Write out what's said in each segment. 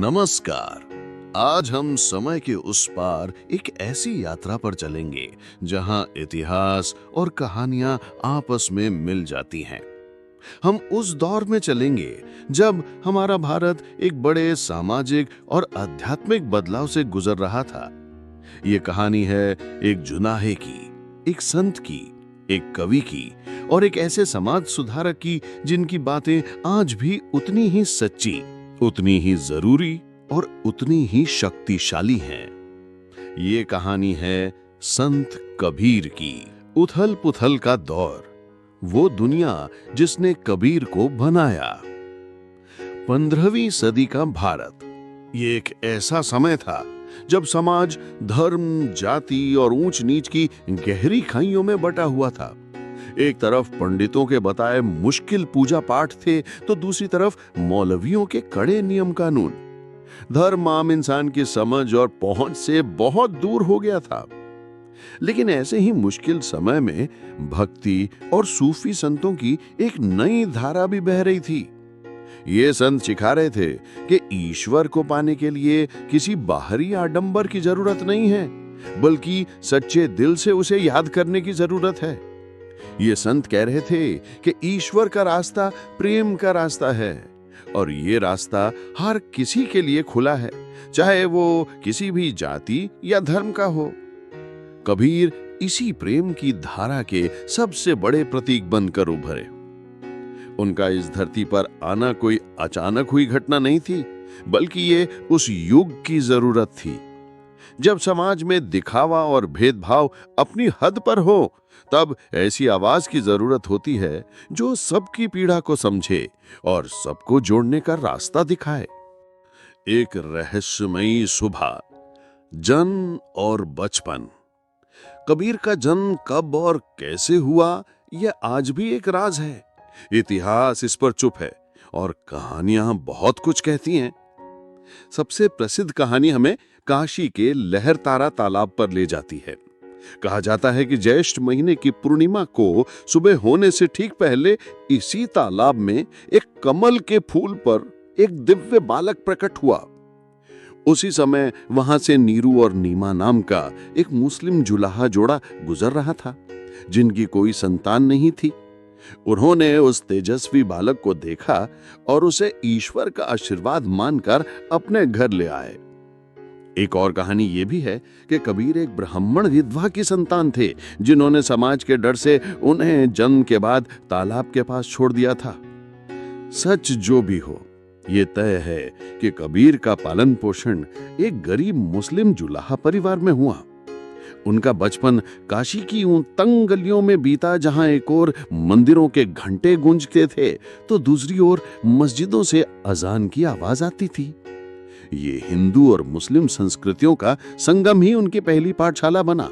नमस्कार। आज हम समय के उस पार एक ऐसी यात्रा पर चलेंगे जहां इतिहास और कहानियां आपस में मिल जाती हैं। हम उस दौर में चलेंगे जब हमारा भारत एक बड़े सामाजिक और आध्यात्मिक बदलाव से गुजर रहा था। ये कहानी है एक जुनाहे की, एक संत की, एक कवि की और एक ऐसे समाज सुधारक की जिनकी बातें आज भी उतनी ही सच्ची, उतनी ही जरूरी और उतनी ही शक्तिशाली हैं। ये कहानी है संत कबीर की। उथल पुथल का दौर, वो दुनिया जिसने कबीर को बनाया। 15वीं सदी का भारत ये एक ऐसा समय था जब समाज धर्म, जाति और ऊंच नीच की गहरी खाइयों में बटा हुआ था। एक तरफ पंडितों के बताए मुश्किल पूजा पाठ थे तो दूसरी तरफ मौलवियों के कड़े नियम कानून। धर्म आम इंसान की समझ और पहुंच से बहुत दूर हो गया था। लेकिन ऐसे ही मुश्किल समय में भक्ति और सूफी संतों की एक नई धारा भी बह रही थी। ये संत सिखा रहे थे कि ईश्वर को पाने के लिए किसी बाहरी आडंबर की जरूरत नहीं है, बल्कि सच्चे दिल से उसे याद करने की जरूरत है। ये संत कह रहे थे कि ईश्वर का रास्ता प्रेम का रास्ता है और ये रास्ता हर किसी के लिए खुला है, चाहे वो किसी भी जाति या धर्म का हो। कबीर इसी प्रेम की धारा के सबसे बड़े प्रतीक बनकर उभरे। उनका इस धरती पर आना कोई अचानक हुई घटना नहीं थी, बल्कि ये उस युग की जरूरत थी जब समाज में दिखावा और भेदभाव अपनी हद पर हो। तब ऐसी आवाज की जरूरत होती है जो सबकी पीड़ा को समझे और सबको जोड़ने का रास्ता दिखाए। एक रहस्यमयी सुबह, जन्म और बचपन। कबीर का जन्म कब और कैसे हुआ, यह आज भी एक राज है। इतिहास इस पर चुप है और कहानियां बहुत कुछ कहती हैं। सबसे प्रसिद्ध कहानी हमें काशी के लहरतारा तालाब पर ले जाती है। कहा जाता है कि ज्येष्ठ महीने की पूर्णिमा को सुबह होने से ठीक पहले इसी तालाब में एक कमल के फूल पर एक दिव्य बालक प्रकट हुआ। उसी समय वहां से नीरू और नीमा नाम का एक मुस्लिम जुलाहा जोड़ा गुजर रहा था, जिनकी कोई संतान नहीं थी। उन्होंने उस तेजस्वी बालक को देखा और उसे ईश्वर का आशीर्वाद मानकर अपने घर ले आए। एक और कहानी यह भी है कि कबीर एक ब्राह्मण विधवा की संतान थे, जिन्होंने समाज के डर से उन्हें जन्म के बाद तालाब के पास छोड़ दिया था। सच जो भी हो, ये तय है कि कबीर का पालन पोषण एक गरीब मुस्लिम जुलाहा परिवार में हुआ। उनका बचपन काशी की उन तंग गलियों में बीता, जहां एक ओर मंदिरों के घंटे गूंजते थे तो दूसरी ओर मस्जिदों से अजान की आवाज आती थी। ये हिंदू और मुस्लिम संस्कृतियों का संगम ही उनकी पहली पाठशाला बना,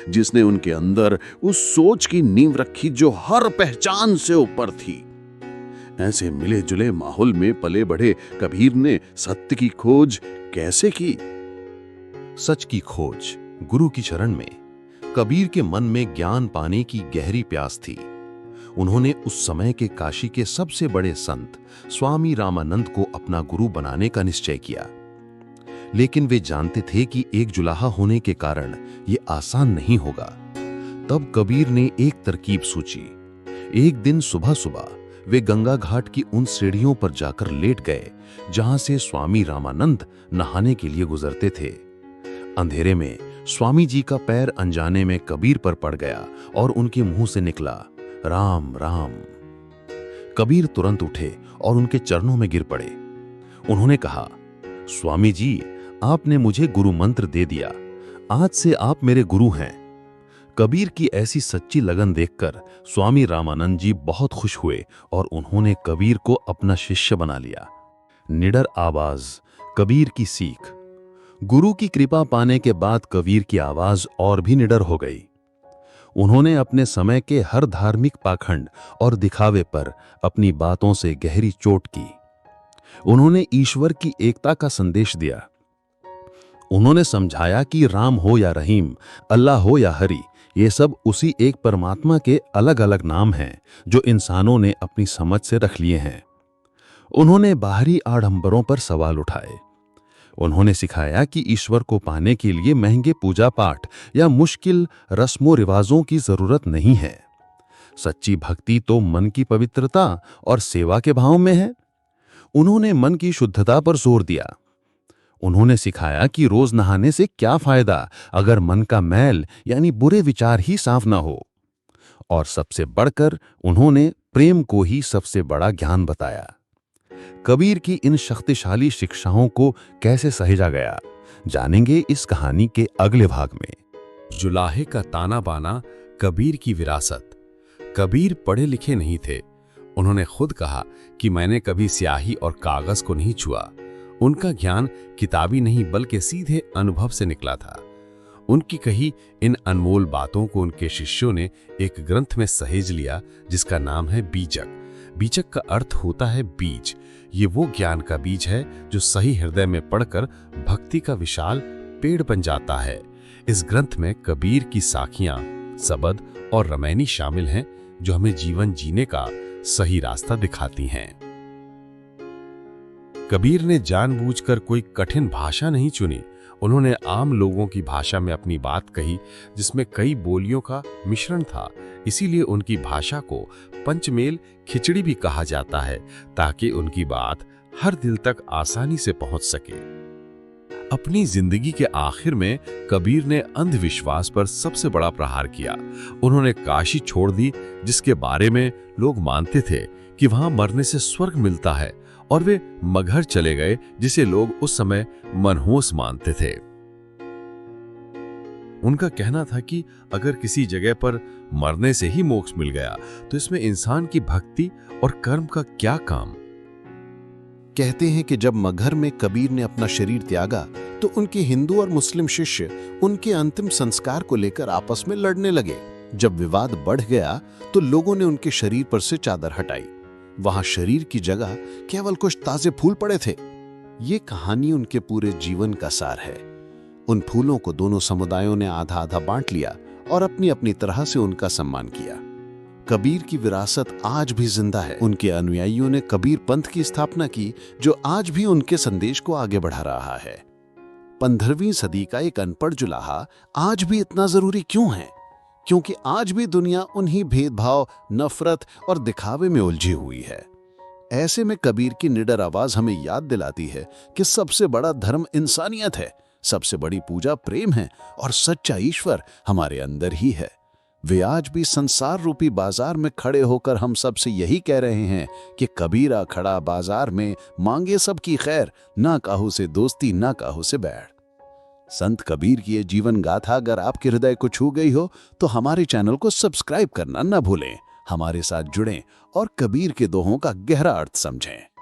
जिसने उनके अंदर उस सोच की नींव रखी जो हर पहचान से ऊपर थी। ऐसे मिले जुले माहौल में पले बढ़े कबीर ने सत्य की खोज कैसे की? सच की खोज गुरु की शरण में। कबीर के मन में ज्ञान पाने की गहरी प्यास थी। उन्होंने उस समय के काशी के सबसे बड़े संत स्वामी रामानंद को अपना गुरु बनाने का निश्चय किया। लेकिन वे जानते थे कि एक जुलाहा होने के कारण यह आसान नहीं होगा। तब कबीर ने एक तरकीब सोची। एक दिन सुबह सुबह वे गंगा घाट की उन सीढ़ियों पर जाकर लेट गए जहां से स्वामी रामानंद नहाने के लिए गुजरते थे। अंधेरे में स्वामी जी का पैर अनजाने में कबीर पर पड़ गया और उनके मुंह से निकला, राम राम। कबीर तुरंत उठे और उनके चरणों में गिर पड़े। उन्होंने कहा, स्वामी जी, आपने मुझे गुरु मंत्र दे दिया। आज से आप मेरे गुरु हैं। कबीर की ऐसी सच्ची लगन देखकर स्वामी रामानंद जी बहुत खुश हुए और उन्होंने कबीर को अपना शिष्य बना लिया। निडर आवाज, कबीर की सीख। गुरु की कृपा पाने के बाद कबीर की आवाज और भी निडर हो गई। उन्होंने अपने समय के हर धार्मिक पाखंड और दिखावे पर अपनी बातों से गहरी चोट की। उन्होंने ईश्वर की एकता का संदेश दिया। उन्होंने समझाया कि राम हो या रहीम, अल्लाह हो या हरि, ये सब उसी एक परमात्मा के अलग अलग नाम हैं जो इंसानों ने अपनी समझ से रख लिए हैं। उन्होंने बाहरी आडंबरों पर सवाल उठाए। उन्होंने सिखाया कि ईश्वर को पाने के लिए महंगे पूजा पाठ या मुश्किल रस्मों रिवाजों की जरूरत नहीं है। सच्ची भक्ति तो मन की पवित्रता और सेवा के भाव में है। उन्होंने मन की शुद्धता पर जोर दिया। उन्होंने सिखाया कि रोज नहाने से क्या फायदा अगर मन का मैल यानी बुरे विचार ही साफ ना हो। और सबसे बढ़कर उन्होंने प्रेम को ही सबसे बड़ा ज्ञान बताया। कबीर की इन शक्तिशाली शिक्षाओं को कैसे सहेजा गया, जानेंगे इस कहानी के अगले भाग में। जुलाहे का ताना बाना, कबीर की विरासत। कबीर पढ़े लिखे नहीं थे। उन्होंने खुद कहा कि मैंने कभी स्याही और कागज को नहीं छुआ। उनका ज्ञान किताबी नहीं बल्कि सीधे अनुभव से निकला था। उनकी कही इन अनमोल बातों को उनके शिष्यों ने एक ग्रंथ में सहेज लिया जिसका नाम है बीजक। बीजक का अर्थ होता है बीज। ये वो ज्ञान का बीज है जो सही हृदय में पड़कर भक्ति का विशाल पेड़ बन जाता है। इस ग्रंथ में कबीर की साखियां, सबद और रमैनी शामिल हैं जो हमें जीवन जीने का सही रास्ता दिखाती हैं। कबीर ने जानबूझकर कोई कठिन भाषा नहीं चुनी। उन्होंने आम लोगों की भाषा में अपनी बात कही जिसमें कई बोलियों का मिश्रण था। इसीलिए उनकी भाषा को पंचमेल खिचड़ी भी कहा जाता है ताकि उनकी बात हर दिल तक आसानी से पहुंच सके। अपनी जिंदगी के आखिर में कबीर ने अंधविश्वास पर सबसे बड़ा प्रहार किया। उन्होंने काशी छोड़ दी जिसके बारे में लोग मानते थे कि वहां मरने से स्वर्ग मिलता है, और वे मगहर चले गए जिसे लोग उस समय मनहूस मानते थे। उनका कहना था कि अगर किसी जगह पर मरने से ही मोक्ष मिल गया तो इसमें इंसान की भक्ति और कर्म का क्या काम। कहते हैं कि जब मगहर में कबीर ने अपना शरीर त्यागा तो उनके हिंदू और मुस्लिम शिष्य उनके अंतिम संस्कार को लेकर आपस में लड़ने लगे। जब विवाद बढ़ गया तो लोगों ने उनके शरीर पर से चादर हटाई। वहां शरीर की जगह केवल कुछ ताजे फूल पड़े थे। ये कहानी उनके पूरे जीवन का सार है। उन फूलों को दोनों समुदायों ने आधा आधा बांट लिया और अपनी अपनी तरह से उनका सम्मान किया। कबीर की विरासत आज भी जिंदा है। उनके अनुयायियों ने कबीर पंथ की स्थापना की जो आज भी उनके संदेश को आगे बढ़ा रहा है। 15वीं सदी का एक अनपढ़ जुलाहा आज भी इतना जरूरी क्यों है? क्योंकि आज भी दुनिया उन्हीं भेदभाव, नफरत और दिखावे में उलझी हुई है। ऐसे में कबीर की निडर आवाज हमें याद दिलाती है कि सबसे बड़ा धर्म इंसानियत है, सबसे बड़ी पूजा प्रेम है और सच्चा ईश्वर हमारे अंदर ही है। वे आज भी संसार रूपी बाजार में खड़े होकर हम सब से यही कह रहे हैं कि कबीरा खड़ा बाजार में, मांगे सबकी खैर, ना काहू से दोस्ती ना काहू से बैर। संत कबीर की ये जीवन गाथा अगर आपके हृदय को छू गई हो तो हमारे चैनल को सब्सक्राइब करना ना भूलें। हमारे साथ जुड़ें और कबीर के दोहों का गहरा अर्थ समझें।